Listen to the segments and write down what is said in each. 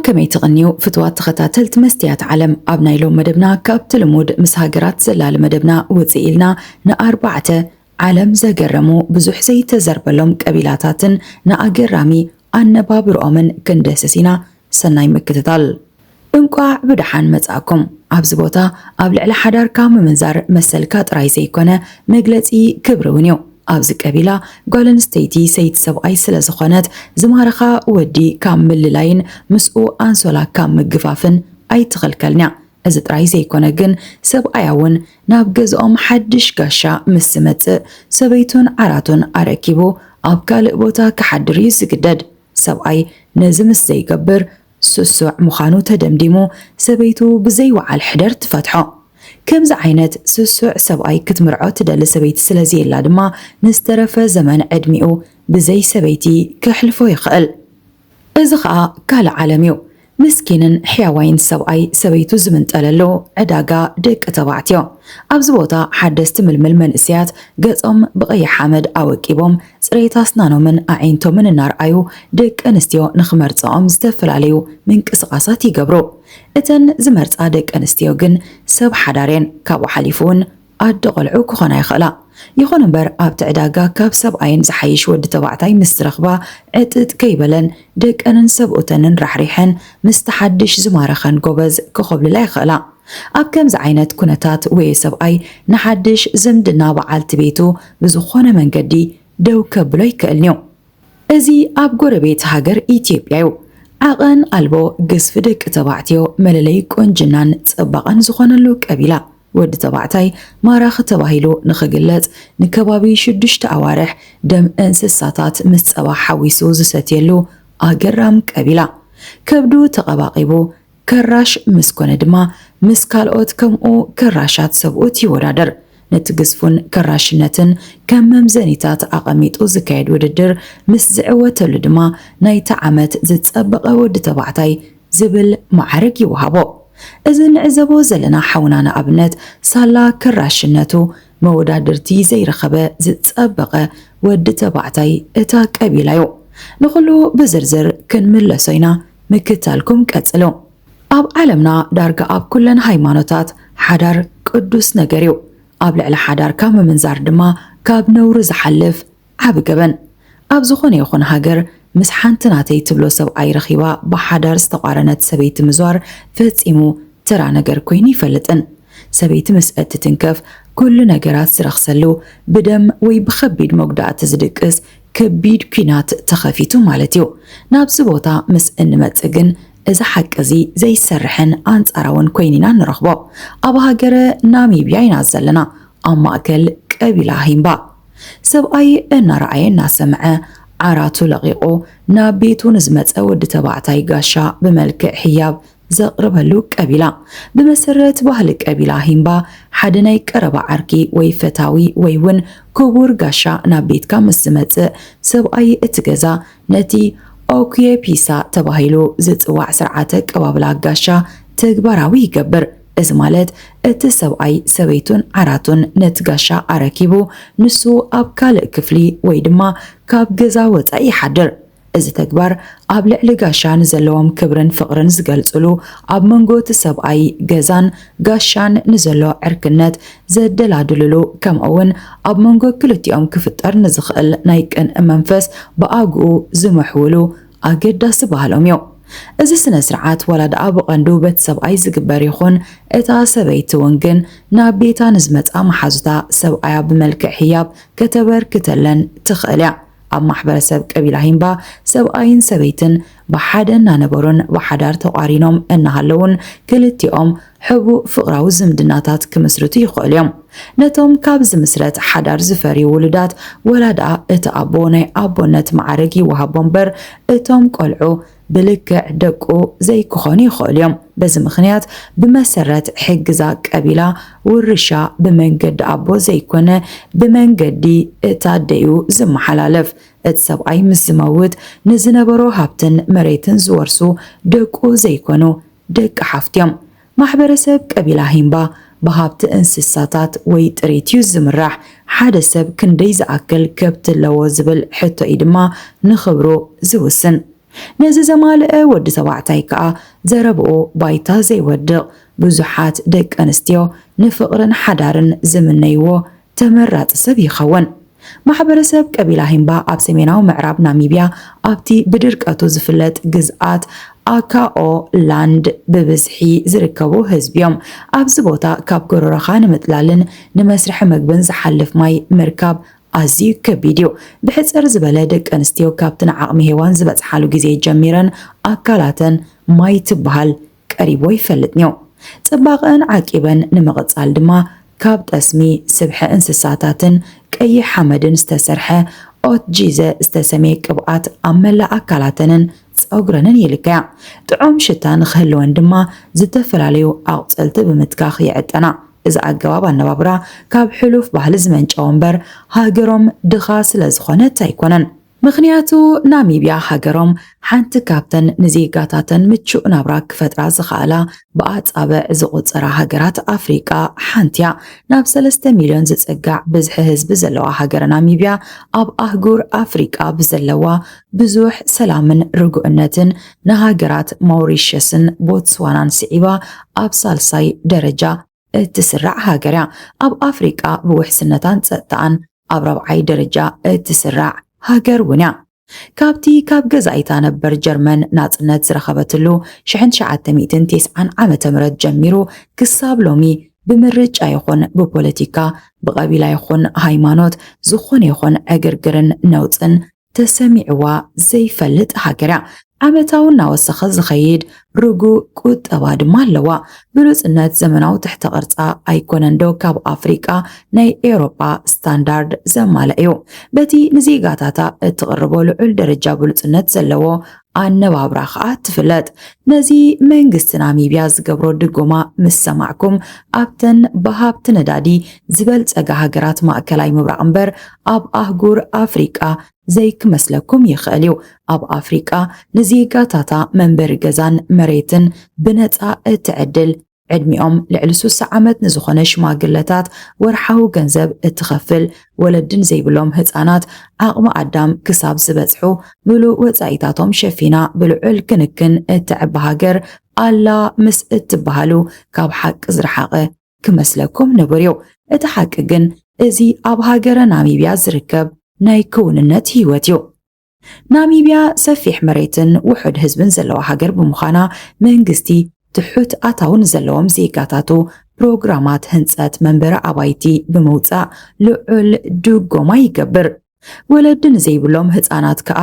كمي تغنيو فتوات تختاتلت مستيات علم أبنايلو مدبنا كابت لمود مسهاجرات زلال مدبنا وزيلنا نأربعة عالم زجرمو بزح زي تزربلهم قبيلاتاتن نأجرامي أن بابر أمن كندسسينا سناي مكتتال انقع بدحان مزاكم عبزبوتا قبل على حدار كام منزار مسلكات رايزي كونه مجلتي كبرونيو أبز قبيلة قالن ستيتي سيد سبعي سلازخونات زمارخا ودي كامل لاين مسؤو أنسولا كام مقفافن أي تغلكلنا أزد رايزي كونه جن سبعيون نابجز حدش قاشا مسمت سبيتون عراتون أركيبو أبكال بوتا كحدري زقدد سبعي نزم السيقبر سسوع مخانو تدمديمو سبيتو بزي وعال حدر تفتحو كم زعينت سسوع سبعي كتمرعو تدل سبيت سلازي اللادما نسترف زمن عدميو بزي سبيتي كحلفو يخقل ازخاء كال عالميو مسكينن حيوين سبعي سبيتو زمن تقللو عداقا دك تبعتيو أبزبوتا حدست ململ من اسيات قصم بغي حامد أوكيبوم سريتا سنانو من أعينتو من النار أيو دك أنستيو نخمرتهم زتفل عليو من كسقاسات يقبرو اتن زمرت دك أنستيو جن سب حدارين كابو حليفون أدغلعو كخونا يخلا يخون بر أبت عداقا كاب سبعين زحيش ود تبعتاي مسترخبا عتت كيبلن دك أنن سبقتنن رحريحن مستحدش زمارخن قوبز كخبل لا يخلا أب كم زعينت كنتات وي سبعي نحدش زمدنا بعالت بيتو بزخونة من قدي دو كبلو يكألنيو ازي أب قربيت هاجر إيتيوبيايو عقن ألبو قصف دك تبعتيو ملليك ونجنان تبقن زخونة لو قبيلة ود تبعتاي ماراخ تباهيلو نخجلت نكبابي شدشت أوارح دم انسساتات متصبا حويسو زستيلو أجرام قبيلة كبدو تقباقيبو كراش مسكون دما مسكالوت كمو كراشات سبوتي ورادر نتقصفون كراشنتن كم ممزانيتات أقاميتو زكايد وددر مسزعوة تلدما نايتا عمت زتصبق ود تبعتاي زبل معرقي وهابو إذن عزبو زلنا حونانا أبنت سالا كراشنتو مودادرتي زي رخبة زتصبق ود تبعتاي اتا قبيلايو نخلو بزرزر كنمل لسينا مكتالكم كتلو أب عالمنا دارقا أب كلن هايمانوتات حدار قدوس نگريو أب لعلا حدار كام منزار دما كاب نور زحلف عب قبن أب زخوني يخون هاجر مسحان تناتي تبلو سبعي رخيبا بحدار استقارنت سبيت مزوار فتسيمو ترى نجر كويني فلتن سبيت مسأت تنكف كل نجرات سرخسلو بدم ويبخبيد مقدعة تزدقس كبيد كينات تخافيتو مالتيو نابس بوتا مس انمتقن إذا حكزي زي سرحن أنت أراون كوينينا نرخبو أبا هاجر نامي بيعين عزلنا أما أكل قبيلة هينبا سبقاي إن رأينا سمعه عراتو لغيقو نابيتو نزمت أود تبعتاي قاشا بملك حياب زقربهلو قبيلة بمسرة بهلك قبيلة هينبا حدناي قربا عركي ويفتاوي ويون كبور قاشا نابيتكا مسمت سبقاي اتقزا نتي أوكي بيسا تباهيلو زتوع سرعتك قبابلا قاشا تقبراوي يقبر إزمالت اتسوعي سويتون عراتون نتقاشا أراكيبو نسو أبكال كفلي ويدما كاب قزاوت أي حدر إذا تكبر أبلع لقاشان نزلوهم كبرن فقرن زقلتلو أب منغو تسوعي قزان قاشان نزلو عركنت زد لادللو كم أون أب منغو كلتيوم كفتر نزخل نايكن منفس بأقو زمحولو أقدا سبهالهم يو إذا سنسرعات ولد أبو قندوبة سبعي زقبر يخون إتا سبيت ونقن نابيتا نزمت محازتا سبعي بملك حياب كتبر كتلن تخلع أب محبر سب قبيلة هينبا سبعين سبيتن بحدن نانبرون بحدار تقارينهم إنهالون كلتيهم حبو فقراو زمدناتات كمسرتو يخوليهم نتوم كابز مسرت حدار زفري ولدات ولدا اتأبوني أبونت معرقي وهبونبر اتوم قلعو بلكع دقو زي كخوني خوليهم بز مخنيات بمسرت حقزا قبيلة والرشا بمنقد أبو زي كونه بمنقدي اتاديو زم حلالف اتسبعي مسموت نزنبرو هابتن مريتن زورسو دقو زي كونو دق حفتيهم محبرسب قبيلة هينبا بهابت انسساتات ويتريتيو زمراح حدا سب كندي زأكل كبت اللوازبل حتى إدما نخبرو زوسن نزي زمالئ ود تبعتاي كأ زربؤ بايتا زيودق بزحات دك أنستيو نفقرن حدارن زمنيو تمرات سب يخون ማሕበረሰብ ቀቢላ ሂምባ ኣብ ሰሜናዊ ምዕራብ ናሚብያ ኣብቲ ብድርቀቱ ዝፍለጥ ግዝኣት ኣካኦ ላንድ ብብዝሒ ዝርከቡ ህዝቢዮም ኣብዚ ቦታ ካብ ጎረሮኻ ንምጥላልን ንመስርሕ ምግብን ዝሓልፍ ማይ ምርካብ ኣዝዩ ከቢድ እዩ ብሕፅር ዝበለ ደቂ ኣንስትዮ ካብቲ ንዓቕሚ ሄዋን ዝበፅሓሉ ግዜ ጀሚረን ኣካላተን ማይ ትበሃል ቀሪቦ ይፈልጥ ነው ጽባቐን ዓቂበን ንምቕጻል ድማ ካብ ጠስሚ ስብሐ እንስሳታትን ቀይሕ ሓመድን ዝተሰርሐ ኦትጂዘ ዝተሰመየ ቅብኣት ኣብ መላእ ኣካላተንን ፀጉረንን ይልከያ ጥዑም ሽታ ንኽህልወን ድማ ዝተፈላለዩ ኣቁፅልቲ ብምትካኽ ይዕጠና እዚ ኣገባብ ኣነባብራ ካብ ሕሉፍ ባህሊ ዝመንጨ እምበር ሃገሮም ድኻ ስለ ዝኾነት ኣይኮነን ምኽንያቱ ናሚብያ ሃገሮም ሓንቲ ካብተን ንዜጋታተን ምቹእ ናብራ ክፈጥራ ዝኽኣላ ብኣጻብዕ ዝቑፀራ ሃገራት ኣፍሪቃ ሓንቲያ ናብ 3 ሚልዮን ዝጽጋዕ ብዝሒ ህዝቢ ዘለዋ ሃገር ናሚብያ ኣብ ኣህጉር ኣፍሪቃ ብዘለዋ ብዙሕ ሰላምን ርጉእነትን ንሃገራት ማውሪሸስን ቦትስዋናን ስዒባ ኣብ ሳልሳይ ደረጃ እትስራዕ ሃገር ኣብ ኣፍሪቃ ብውሕስነታን ጸጥታን ኣብ ረብዓይ ደረጃ እትስራዕ ሃገር ውንያ ካብቲ ካብ ገዛኢታ ነበር ጀርመን ናጽነት ዝረኸበትሉ 1990 ዓመተ ምህረት ጀሚሩ ክሳብ ሎሚ ብምርጫ ይኹን ብፖለቲካ ብቐቢላ ይኹን ሃይማኖት ዝኾነ ይኹን ዕግርግርን ነውፅን ተሰሚዕዋ ዘይፈልጥ ሃገር ዓመታዊ ናወሰኸ ዝኸይድ ርጉእ ቁጠባ ድማ ኣለዋ ብሉጽነት ዘመናዊ ትሕተ ቅርጻ ኣይኮነን ዶ ካብ ኣፍሪቃ ናይ ኤውሮጳ ስታንዳርድ ዘማልአ እዩ በቲ ንዜጋታታ እትቕርቦ ልዑል ደረጃ ብሉጽነት ዘለዎ ኣነባብራ ከዓ ትፍለጥ ነዚ መንግስቲ ናሚብያ ዝገብሮ ድጎማ ምስ ሰማዕኩም ኣብተን ብሃብቲ ነዳዲ ዝበልጸጋ ሃገራት ማእከላይ ምብራቕ እምበር ኣብ ኣህጉር ኣፍሪቃ ዘይክመስለኩም ይኽእል እዩ ኣብ ኣፍሪቃ ንዜጋታታ መንበሪ ገዛን መሬትን ብነፃ እትዕድል ዕድሚኦም ልዕሊ 60 ዓመት ንዝኾነ ሽማግለታት ወርሓዊ ገንዘብ እትኸፍል ወለድን ዘይብሎም ህፃናት ዓቕሚ ኣዳም ክሳብ ዝበፅሑ ምሉእ ወፃኢታቶም ሸፊና ብልዑል ክንክን እትዕቢ ሃገር ኣላ ምስ እትበሃሉ ካብ ሓቂ ዝረሓቐ ክመስለኩም ነበር እዩ እቲ ሓቂ ግን እዚ ኣብ ሃገረ ናሚብያ ዝርከብ ናይ ክውንነት ህይወት እዩ ናሚብያ ሰፊሕ መሬትን ውሑድ ህዝብን ዘለዋ ሃገር ብምዃና መንግስቲ ትሑት ኣታውን ዘለዎም ዜጋታቱ ፕሮግራማት ህንፀት መንበረ ኣባይቲ ብምውፃእ ልዑል ድጎማ ይገብር ወለድን ዘይብሎም ህፃናት ከዓ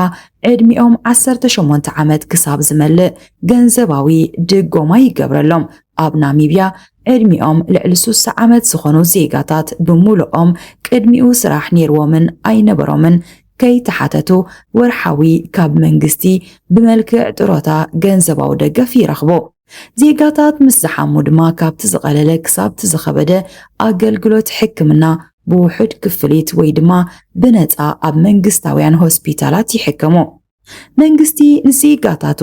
ዕድሚኦም 18 ዓመት ክሳብ ዝመልእ ገንዘባዊ ድጎማ ይገብረሎም ኣብ ናሚብያ ዕድሚኦም ልዕሊ 60 ዓመት ዝኾኑ ዜጋታት ብምሉኦም ቅድሚኡ ስራሕ ነይርዎምን ኣይነበሮምን ከይተሓተቱ ወርሓዊ ካብ መንግስቲ ብመልክዕ ጥሮታ ገንዘባዊ ደገፍ ይረኽቡ ዜጋታት ምስ ዝሓሙ ድማ ካብቲ ዝቐለለ ክሳብ ዝኸበደ ኣገልግሎት ሕክምና ብውሑድ ክፍሊት ወይ ድማ ብነፃ ኣብ መንግስታውያን ሆስፒታላት ይሕከሙ መንግስቲ ንዜጋታቱ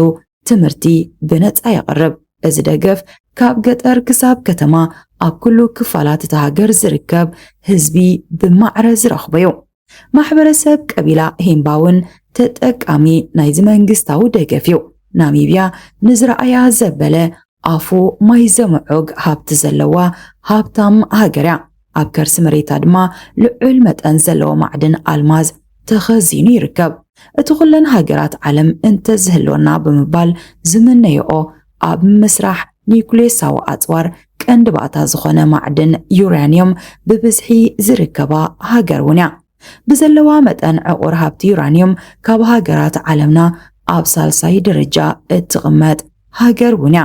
ትምህርቲ ብነፃ ይቐርብ እዚ ደገፍ ካብ ገጠር ክሳብ ከተማ ኣብ ኩሉ ክፋላት እታ ሃገር ዝርከብ ህዝቢ ብማዕረ ዝረኽቦ እዩ ማሕበረሰብ ቀቢላ ሂምባውን ተጠቃሚ ናይዚ መንግስታዊ ደገፍ እዩ ናሚብያ ንዝረኣያ ዘበለ ኣፉ ማይ ዘምዑግ ሃብቲ ዘለዋ ሃብታም ሃገር ኣብ ከርሲ መሬታ ድማ ልዑል መጠን ዘለዎ ማዕድን ኣልማዝ ተኸዚኑ ይርከብ እቲ ኩለን ሃገራት ዓለም እንተዝህልወና ብምባል ዝምነይኦ ኣብ ምስራሕ ኒውክሌሳዊ ኣጽዋር ቀንዲ ባእታ ዝኾነ ማዕድን ዩራኒየም ብብዝሒ ዝርከባ ሃገር ውንያ ብዘለዋ መጠን ዕቑር ሃብቲ ዩራኒየም ካብ ሃገራት ዓለምና ኣብ ሳልሳይ ደረጃ እትቕመጥ ሃገር ውንያ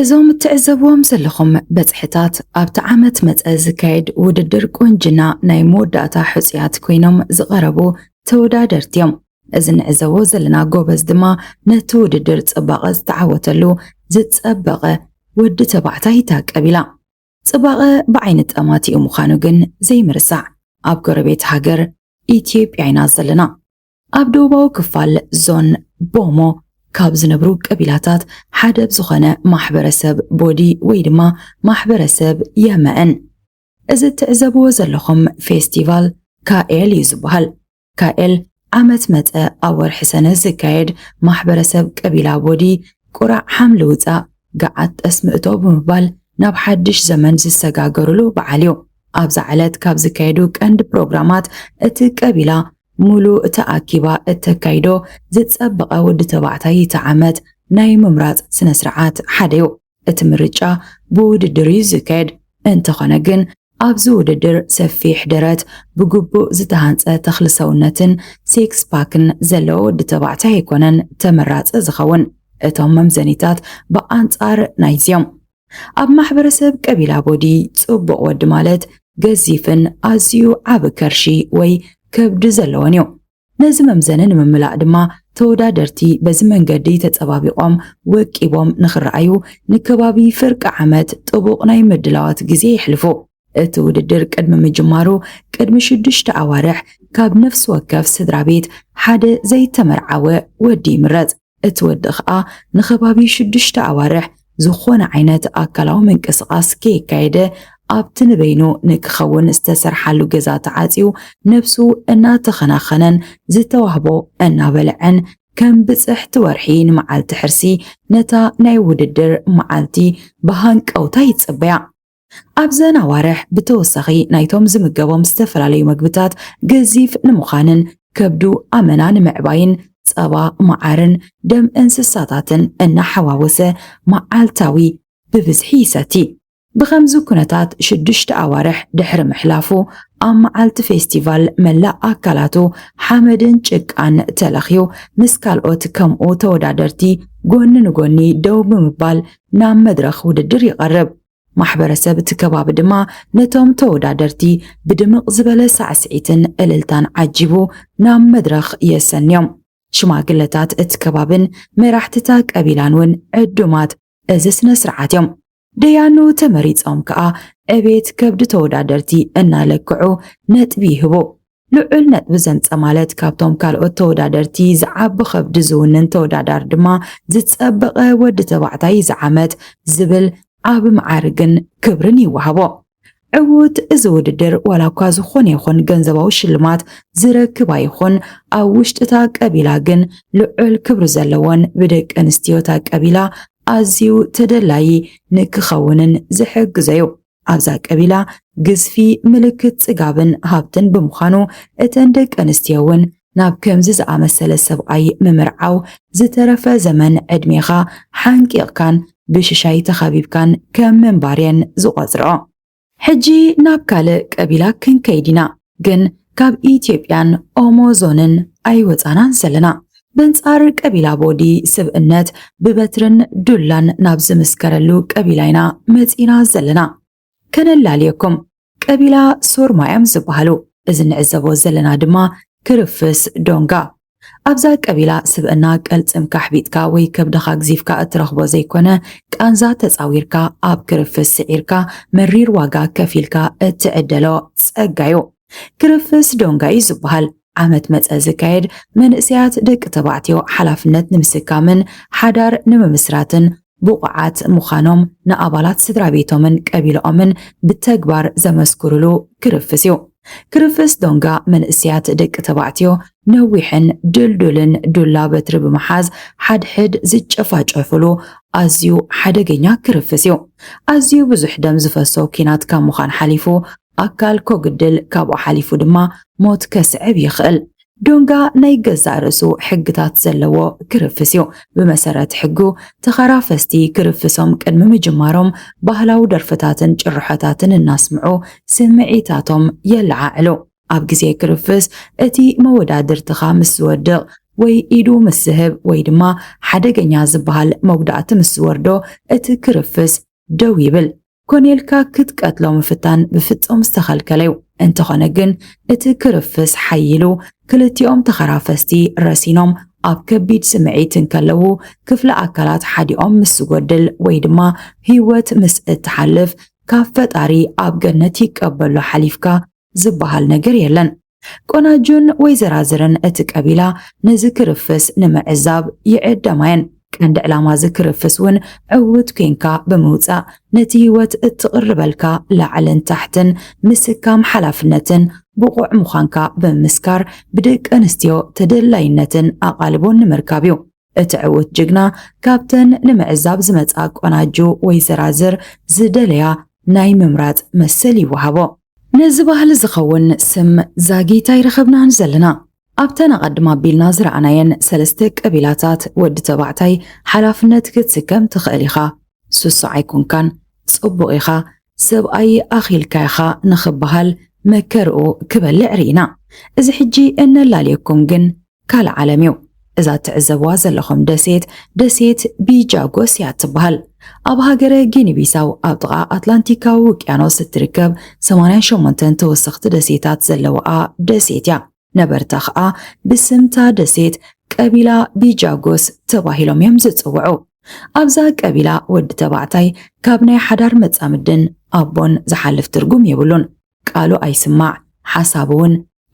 እዞም ትዕዘብዎም ዘለኹም በፅሕታት ኣብቲ ዓመት መፀ ዝካየድ ውድድር ቁንጅና ናይ መወዳእታ ሕፅያት ኮይኖም ዝቐረቡ ተወዳደርቲ እዮም እዚ ንዕዘቦ ዘለና ጎበዝ ድማ ነቲ ውድድር ጽባቐ ዝተዓወተሉ ዝጸበቐ ወዲ ተባዕታይ ቀቢላ ጽባቐ ብዓይኒ ጠማት እዩ ምዃኑ ግን ዘይምርሳዕ ኣብ ጎረቤት ሃገር ኢትዮጵያ ኢና ዘለና ኣብ ደቡባዊ ክፋል ዞን ቦሞ ካብ ዝነብሩ ቀቢላታት ሓደ ዝኾነ ማሕበረሰብ ቦዲ ወይ ድማ ማሕበረሰብ የመን እዚ ትዕዘብዎ ዘለኹም ፌስቲቫል ካኤል ይዝበሃል ካኤል ዓመት መፀ ኣወር ሕሰነ ዝካየድ ማሕበረሰብ ቀቢላ ቦዲ ቁራዕ ሓምሊ ውፃእ ገዓት ጠስምእቶ ብምባል ናብ ሓድሽ ዘመን ዝሰጋገሩሉ በዓል እዩ። ኣብዛ ዕለት ካብ ዝካየዱ ቀንዲ ፕሮግራማት እቲ ቀቢላ ሙሉእ ተኣኪባ እተካይዶ ዝፀበቐ ወዲ ተባዕታይ እቲ ዓመት ናይ ምምራፅ ስነ ስርዓት ሓደ እዩ። እቲ ምርጫ ብውድድር እዩ ዝካየድ። እንተኾነ ግን ኣብዚ ውድድር ሰፊሕ ደረት ብግቡእ ዝተሃንፀ ተኽሊ ሰውነትን ሴክስ ፓክን ዘለዎ ወዲ ተባዕታይ ኣይኮነን ተመራፂ ዝኸውን። እቶም መምዘኒታት ብኣንጻር ናይዝዮም ኣብ ማሕበረሰብ ቀቢላ ቦዲ ጽቡቕ ወዲ ማለት ገዚፍን ኣዝዩ ዓብ ከርሺ ወይ ከብዲ ዘለዎን እዩ። ነዚ መምዘኒ ንምምላእ ድማ ተወዳደርቲ በዚ መንገዲ ተፀባቢቖም ወቂቦም ንኽረኣዩ ንከባቢ ፍርቂ ዓመት ጥቡቕ ናይ ምድላዋት ግዜ ይሕልፉ። እቲ ውድድር ቅድሚ ምጅማሩ ቅድሚ 6 ኣዋርሕ ካብ ነፍሲ ወከፍ ስድራ ቤት ሓደ ዘይተመርዓወ ወዲ ይምረፅ። እቲ ወዲ ከዓ ንከባቢ 6 ኣዋርሕ ዝኾነ ዓይነት ኣካላዊ ምንቅስቓስ ከይካየደ ኣብቲ ንበይኑ ንክኸውን ዝተሰርሓሉ ገዛ ተዓፅዩ ነፍሱ እናተኸናኸነን ዝተዋህቦ እናበልዐን ከም ብፅሕቲ ወርሒ ንመዓልቲ ሕርሲ ነታ ናይ ውድድር መዓልቲ ብሃንቀውታ ይፅበያ። ኣብዘን ኣዋርሕ ብተወሳኺ ናይቶም ዝምገቦም ዝተፈላለዩ ምግብታት ገዚፍ ንምዃንን ከብዱ ኣመና ንምዕባይን ጸባ መዓርን ደም እንስሳታትን እናሓዋወሰ መዓልታዊ ብብዝሒ ይሰቲ። ብኸምዚ ኩነታት 6 ኣዋርሕ ድሕሪ ምሕላፉ ኣብ መዓልቲ ፌስቲቫል መላእ ኣካላቱ ሓመድን ጭቃን ተለኽዩ ምስ ካልኦት ከምኡ ተወዳደርቲ ጎኒ ንጎኒ ደው ብምባል ናብ መድረኽ ውድድር ይቐርብ። ማሕበረሰብ እቲ ከባቢ ድማ ነቶም ተወዳደርቲ ብድምቕ ዝበለ ሳዕስዒትን እልልታን ዓጂቡ ናብ መድረኽ የሰንዮም። ሽማግለታት እቲ ከባብን መራሕትታ ቀቢላን እውን ዕዱማት እዚ ስነ ስርዓት እዮም። ደያኑ ተመሪፆም ከዓ ዕቤት ከብዲ ተወዳደርቲ እናለክዑ ነጥቢ ይህቡ። ልዑል ነጥቢ ዘምፀ ማለት ካብቶም ካልኦት ተወዳደርቲ ዝዓቢ ከብዲ ዝውንን ተወዳዳሪ ድማ ዝፀበቐ ወዲ ተባዕታይ ዝዓመት ዝብል ዓብ መዓርግን ክብርን ይወሃቦ። ዕዉት እዚ ውድድር ዋላ እኳ ዝኾነ ይኹን ገንዘባዊ ሽልማት ዝረክባ ይኹን ኣብ ውሽጥታ ቀቢላ ግን ልዑል ክብሪ ዘለዎን ብደቂ ኣንስትዮታ ቀቢላ ኣዝዩ ተደላይ ንክኸውንን ዝሕግዘዩ። ኣብዛ ቀቢላ ግዝፊ ምልክት ጽጋብን ሃብትን ብምዃኑ እተን ደቂ ኣንስትዮ እውን ናብ ከምዚ ዝኣመሰለ ሰብኣይ ምምርዓው ዝተረፈ ዘመን ዕድሜኻ ሓንቂቕካን ብሽሻይ ተኸቢብካን ከም መንባርየን ዝቖፅርኦ። ሕጂ ናብ ካልእ ቀቢላ ክንከይዲና ግን ካብ ኢትዮጵያን ኦሞ ዞንን ኣይወፃናን ዘለና። በንጻር ቀቢላ ቦዲ ስብእነት ብበትርን ዱላን ናብ ዝምስከረሉ ቀቢላይና መፂና ዘለና። ከነላልየኩም ቀቢላ ሶርማያም ዝበሃሉ። እዚ ንዕዘቦ ዘለና ድማ ክርፍስ ዶንጋ። ኣብዛ ቀቢላ ስብእና ቀልፅም ካሕቢጥካ ወይ ከብድኻ ግዚፍካ እትረኽቦ ዘይኮነ ቃንዛ ተፃዊርካ ኣብ ክርፍስ ስዒርካ መሪር ዋጋ ከፊልካ እትዕደሎ ፀጋዩ ክርፍስ ዶንጋ እዩ ዝበሃል። ዓመት መፀ ዝካየድ መንእስያት ደቂ ተባዕትዮ ሓላፍነት ንምስካምን ሓዳር ንምምስራትን ብቑዓት ምዃኖም ንኣባላት ስድራ ቤቶምን ቀቢሎኦምን ብተግባር ዘመስክሩሉ ክርፍስ እዩ። ክርፍስ ዶንጋ መንእስያት ደቂ ተባዕትዮ ነዊሕን ድልዱልን ዱላ በትሪ ብምሓዝ ሓድሕድ ዝጨፋጨፍሉ ኣዝዩ ሓደገኛ ክርፍስ እዩ። ኣዝዩ ብዙሕ ደም ዝፈሶ ኪናት ካብ ምዃን ሓሊፉ ኣካል ኮግድል ካብኡ ሓሊፉ ድማ ሞት ከስዕብ ይኽእል። ዶንጋ ናይ ገዛእ ርእሱ ሕግታት ዘለዎ ክርፍስ እዩ። ብመሰረት ሕጉ ተኸራፈስቲ ክርፍሶም ቅድሚ ምጅማሮም ባህላዊ ደርፍታትን ጭርሖታትን እናስምዑ ስምዒታቶም የለዓዕሉ። ኣብ ግዜ ክርፍስ እቲ መወዳድርትኻ ምስ ዝወድቕ ወይ ኢዱ ምስ ዝህብ ወይ ድማ ሓደገኛ ዝበሃል መጉዳእቲ ምስ ዝወርዶ እቲ ክርፍስ ደው ይብል። ኮኔልካ ክትቀትሎ ምፍታን ብፍጹም ዝተኸልከለ እዩ። እንተኾነ ግን እቲ ክርፍስ ሓይሉ ክልቲኦም ተኸራፈስቲ ረሲኖም ኣብ ከቢድ ስምዒት እንከለዉ ክፍለ ኣካላት ሓዲኦም ምስ ዝጎድል ወይ ድማ ህይወት ምስ እትሓልፍ ካብ ፈጣሪ ኣብ ገነት ይቀበሎ ሓሊፍካ ዝበሃል ነገር የለን። ቆናጁን ወይ ዘራዝርን እቲ ቀቢላ ነዚ ክርፍስ ንምዕዛብ ይዕደማየን። ቀንዲ ዕላማ ዝክርፍስ እውን ዕውት ኮንካ ብምውፃእ ነቲ ህይወት እትቕርበልካ ላዕልን ታሕትን ምስካም ሓላፍነትን ብቑዕ ምዃንካ ብምስካር ብደቂ ኣንስትዮ ተደላይነትን ኣቓልቦን ንምርካብ እዩ። እቲ ዕውት ጅግና ካብተን ንምዕዛብ ዝመጻ ቆናጁ ወይ ዘራዝር ዝደለያ ናይ ምምራጽ መሰል ይወሃቦ። ነዚ ባህሊ ዝኸውን ስም ዛጊታ ይረኸብናን ዘለና። ኣብተን ኣቐድማ ኣቢልና ዝረኣናየን 3 ቀቢላታት ወዲ ተባዕታይ ሓላፍነት ክትስከም ትኽእል ኢኻ፣ ስሱ ኣይኮንካን፣ ጽቡቕ ኢኻ፣ ሰብኣይ ኣኺልካ ኢኻ ንኽበሃል መከርኡ ክበልዕ ርኢና። እዚ ሕጂ እነላልየኩም ግን ካልእ ዓለም እዩ። እዛ ትዕዘብዋ ዘለኹም ደሴት ቢጃጎስ እያ ትበሃል። ኣብ ሃገረ ጊኒቢሳው ኣብ ጥቓ ኣትላንቲካዊ ውቅያኖስ እትርከብ 88 ተወሰኽቲ ደሴታት ዘለውኣ ደሴት እያ። ነበርታ ኸዓ ብስምታ ደሴት ቀቢላ ቢጃጎስ ተባሂሎም እዮም ዝጽውዑ። ኣብዛ ቀቢላ ወዲ ተባዕታይ ካብ ናይ ሓዳር መጻምድን ኣቦን ዝሓልፍ ትርጉም የብሉን። ቃሉ ኣይስማዕ፣ ሓሳብ እውን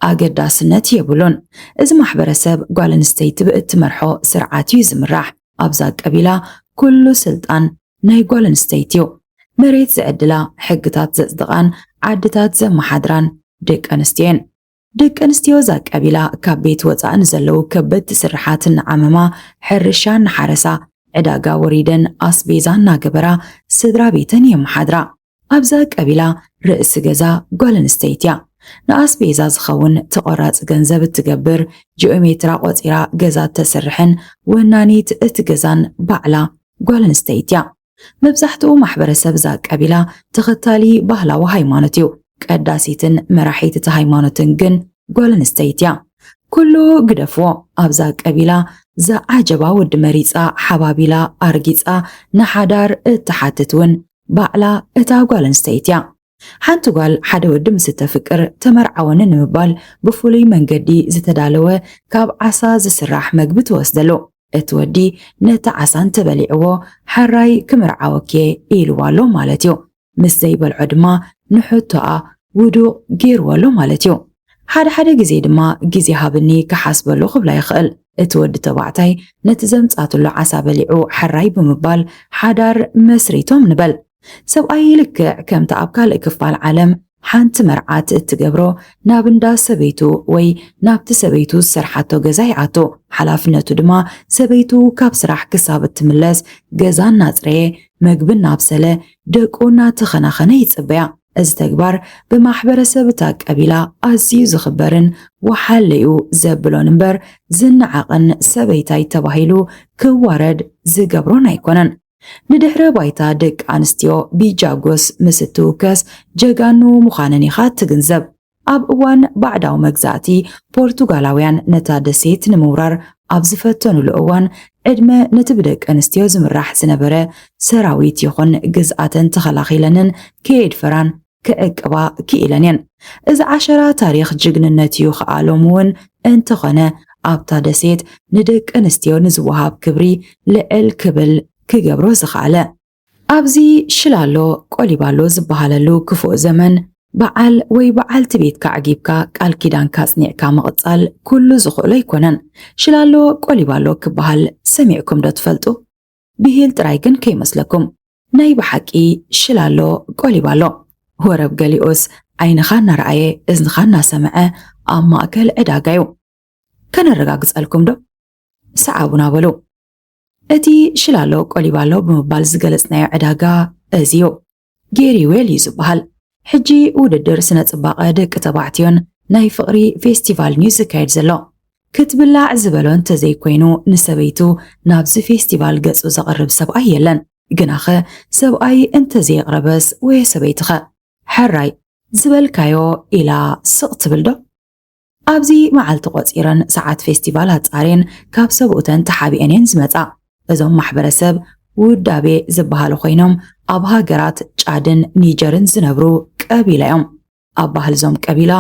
ኣገዳስነት የብሉን። እዚ ማሕበረሰብ ጓል ኣንስተይቲ ብእትመርሖ ስርዓት እዩ ዝምራሕ። ኣብዛ ቀቢላ ኩሉ ስልጣን ናይ ጓል ኣንስተይቲ እዩ። መሬት ዘዕድላ፣ ሕግታት ዘጽድቓን፣ ዓድታት ዘመሓድራን ደቂ ኣንስትዮ እየን። ደቂ ኣንስትዮ እዛ ቀቢላ ካብ ቤት ወፃእን ዘለዉ ከበድቲ ስራሓት እናዓመማ ሕርሻ እናሓረሳ ዕዳጋ ወሪደን ኣስቤዛ እናገበራ ስድራ ቤተን የመሓድራ። ኣብዛ ቀቢላ ርእሲ ገዛ ጓል ኣንስተይቲ እያ። ንኣስቤዛ ዝኸውን ተቆራፂ ገንዘብ እትገብር፣ ጂኦሜትራ ቆፂራ ገዛ ተሰርሕን ወናኒት እቲ ገዛን ባዕላ ጓል ኣንስተይቲ እያ። መብዛሕትኡ ማሕበረሰብ እዛ ቀቢላ ተኸታሊ ባህላዊ ሃይማኖት እዩ። ቀዳሲትን መራሒት እቲ ሃይማኖትን ግን ጓል ኣንስተይቲ እያ። ኩሉ ግደፍዎ ኣብዛ ቀቢላ ዘዓጀባ ወዲ መሪፃ ሓባቢላ ኣርጊፃ ንሓዳር እትሓትት እውን ባዕላ እታ ጓል ኣንስተይቲ እያ። ሓንቲ ጓል ሓደ ወዲ ምስ ተፍቅር ተመርዓወኒ ንምባል ብፍሉይ መንገዲ ዝተዳለወ ካብ ዓሳ ዝስራሕ መግቢ ትወስደሉ። እቲ ወዲ ነቲ ዓሳን ተበሊዕዎ ሓራይ ክምርዓወኬ ኢልዋሎ ማለት እዩ። ምስ ዘይበልዖ ድማ ንሕቶኣ ውዱቕ ገይርወሎ ማለት እዩ። ሓደ ግዜ ድማ ግዜ ሃብኒ ክሓስበሉ ክብላ ይኽእል። እቲ ወዲ ተባዕታይ ነቲ ዘምጻትሉ ዓሳ በሊዑ ሓራይ ብምባል ሓዳር መስሪቶም ንበል። ሰብኣይ ልክዕ ከምቲ ኣብ ካልእ ክፋል ዓለም ሓንቲ መርዓት እትገብሮ ናብ እንዳ ሰበይቱ ወይ ናብቲ ሰበይቱ ዝሰርሓቶ ገዛ ይኣቱ። ሓላፍነቱ ድማ ሰበይቱ ካብ ስራሕ ክሳብ እትምለስ ገዛ እናፅረየ መግቢ እናብሰለ ደቁ እናተኸናኸነ ይጽበያ። እዚ ተግባር ብማሕበረሰብ እታ ቀቢላ ኣዝዩ ዝኽበርን ወሓለዩ ዘብሎን እምበር ዝነዓቕን ሰበይታይ ተባሂሉ ክዋረድ ዝገብሮን ኣይኮነን። ንድሕረ ባይታ ደቂ ኣንስትዮ ቢጃጎስ ምስ እትውከስ ጀጋኑ ምዃነን ኢኻ ትግንዘብ። ኣብ እዋን ባዕዳዊ መግዛእቲ ፖርቱጋላውያን ነታ ደሴት ንምውራር ኣብ ዝፈተኑሉ እዋን ዕድመ ነቲ ብደቂ ኣንስትዮ ዝምራሕ ዝነበረ ሰራዊት ይኹን ግዝኣተን ተኸላኺለንን ከየድፈራን ክዕቅባ ክኢለን እየን። እዚ ዓሸራ ታሪክ ጅግንነት እዩ ኸኣሎም እውን እንተኾነ ኣብታ ደሴት ንደቂ ኣንስትዮ ንዝወሃብ ክብሪ ልዕል ክብል ክገብሮ ዝኽኣለ። ኣብዚ ሽላሎ ቆሊባሎ ዝበሃለሉ ክፉእ ዘመን በዓል ወይ በዓልቲ ቤትካ ዓጊብካ ቃል ኪዳንካ ጽኒዕካ መቕጻል ኩሉ ዝኽእሎ ኣይኮነን። ሽላሎ ቆሊባሎ ክበሃል ሰሚዕኩም ዶ ትፈልጡ? ብሂል ጥራይ ግን ከይመስለኩም። ናይ ብሓቂ ሽላሎ ቆሊባሎ ወረብ ገሊኦስ ዓይንኻ እናረኣየ እዝንኻ እናሰምዐ ኣብ ማእከል ዕዳጋ እዩ። ከነረጋግጸልኩም ዶ? ሰዓቡና በሉ። እቲ ሽላሎ ቆሊባሎ ብምባል ዝገለጽናዮ ዕዳጋ እዚዩ ጌሪዌል እዩ ዝበሃል። ሕጂ ውድድር ስነ ጽባቐ ደቂ ተባዕትዮን ናይ ፍቕሪ ፌስቲቫል ኒው ዝካየድ ዘሎ። ክትብላዕ ዝበሎ እንተዘይኮይኑ ንሰበይቱ ናብዚ ፌስቲቫል ገጹ ዘቕርብ ሰብኣይ የለን። ግናኸ ሰብኣይ እንተዘይቕረበስ ወይ ሰበይትኸ ሕራይ ዝበልካዮ ኢላ ስቕ ትብል ዶ? ኣብዚ መዓልቲ ቆፂረን ሰዓት ፌስቲቫል ኣጻሬን ካብ ሰብኡተን ተሓቢአን እየን ዝመጻ። እዞም ማሕበረሰብ ውዳቤ ዝበሃሉ ኮይኖም ኣብ ሃገራት ጫድን ኒጀርን ዝነብሩ ቀቢላ እዮም። ኣብ ባህልዞም ቀቢላ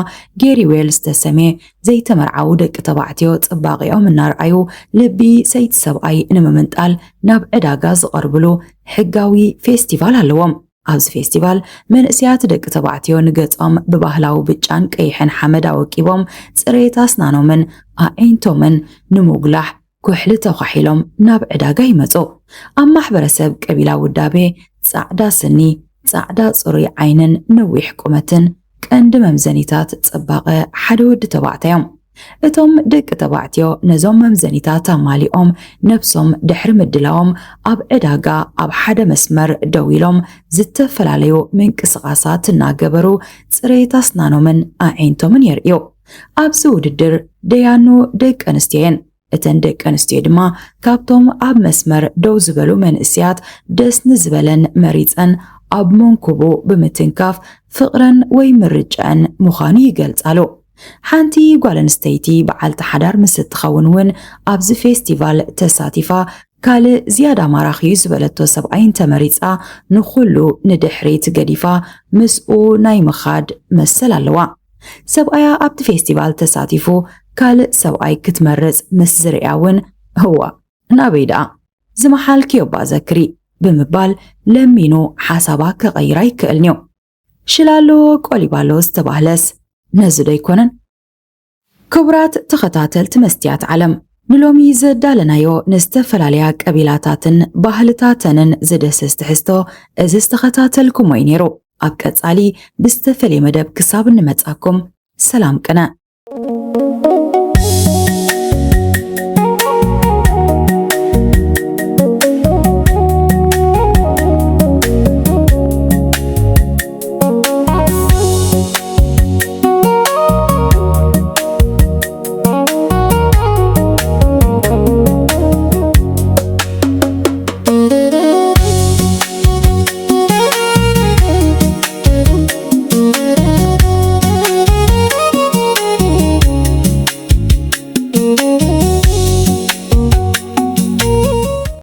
ጌሪዌል ዝተሰሜ ዘይተመርዓው ደቂ ተባዕትዮ ጽባቂኦም እናርኣዩ ልቢ ሰይቲ ሰብኣይ ንምምንጣል ናብ ዕዳጋ ዝቐርብሉ ሕጋዊ ፌስቲቫል ኣለዎም። ኣብዚ ፌስቲቫል መንእስያት ደቂ ተባዕትዮ ንገጾም ብባህላዊ ብጫን ቀይሕን ሓመድ ኣወቂቦም ጽሬት ኣስናኖምን ኣዒንቶምን ንምጉላሕ ኩሕሊ ተኻሒሎም ናብ ዕዳጋ ይመጹ። ኣብ ማሕበረሰብ ቀቢላ ውዳቤ ጻዕዳ ስኒ፣ ጻዕዳ ጽሩይ ዓይንን ነዊሕ ቁመትን ቀንዲ መምዘኒታት ጽባቐ ሓደ ወዲ ተባዕታይ እዮም። እቶም ደቂ ተባዕትዮ ነዞም መምዘኒታት ኣማሊኦም ነብሶም ድሕሪ ምድላዎም ኣብ ዕዳጋ ኣብ ሓደ መስመር ደው ኢሎም ዝተፈላለዩ ምንቅስቓሳት እናገበሩ ጽሬት ኣስናኖምን ኣዒንቶምን የርእዩ። ኣብዚ ውድድር ደያኑ ደቂ ኣንስትዮ እየን። እተን ደቂ ኣንስትዮ ድማ ካብቶም ኣብ መስመር ደው ዝበሉ መንእስያት ደስ ንዝበለን መሪፀን ኣብ መንኩቡ ብምትንካፍ ፍቕረን ወይ ምርጫን ምዃኑ ይገልጻሉ። ሓንቲ ጓል ኣንስተይቲ በዓልቲ ሓዳር ምስ እትኸውን እውን ኣብዚ ፌስቲቫል ተሳቲፋ ካልእ ዝያዳ ማራኺ ዝበለቶ ሰብኣይን ተመሪፃ ንኹሉ ንድሕሪት ገዲፋ ምስኡ ናይ ምኻድ መሰል ኣለዋ። ሰብኣያ ኣብቲ ፌስቲቫል ተሳቲፉ ካልእ ሰብኣይ ክትመርፅ ምስ ዝርያ እውን ህዋ ናበይ ደኣ ዝመሓልክዮ እባ ዘክሪ ብምባል ለሚኑ ሓሳባ ከቐይራ ይክእልኒ እዩ። ሽላሎ ቆሊባሎ ዝተባህለስ ነዚ ዶ ይኮነን? ክቡራት ተኸታተልቲ መስትያት ዓለም ንሎሚ ዘዳለናዮ ንዝተፈላለያ ቀቢላታትን ባህልታተንን ዝደስስ ትሕዝቶ እዚ ዝተኸታተልኩሞ እዩ ነይሩ። ኣብ ቀጻሊ ብዝተፈለየ መደብ ክሳብ እንመጻኩም ሰላም ቅነ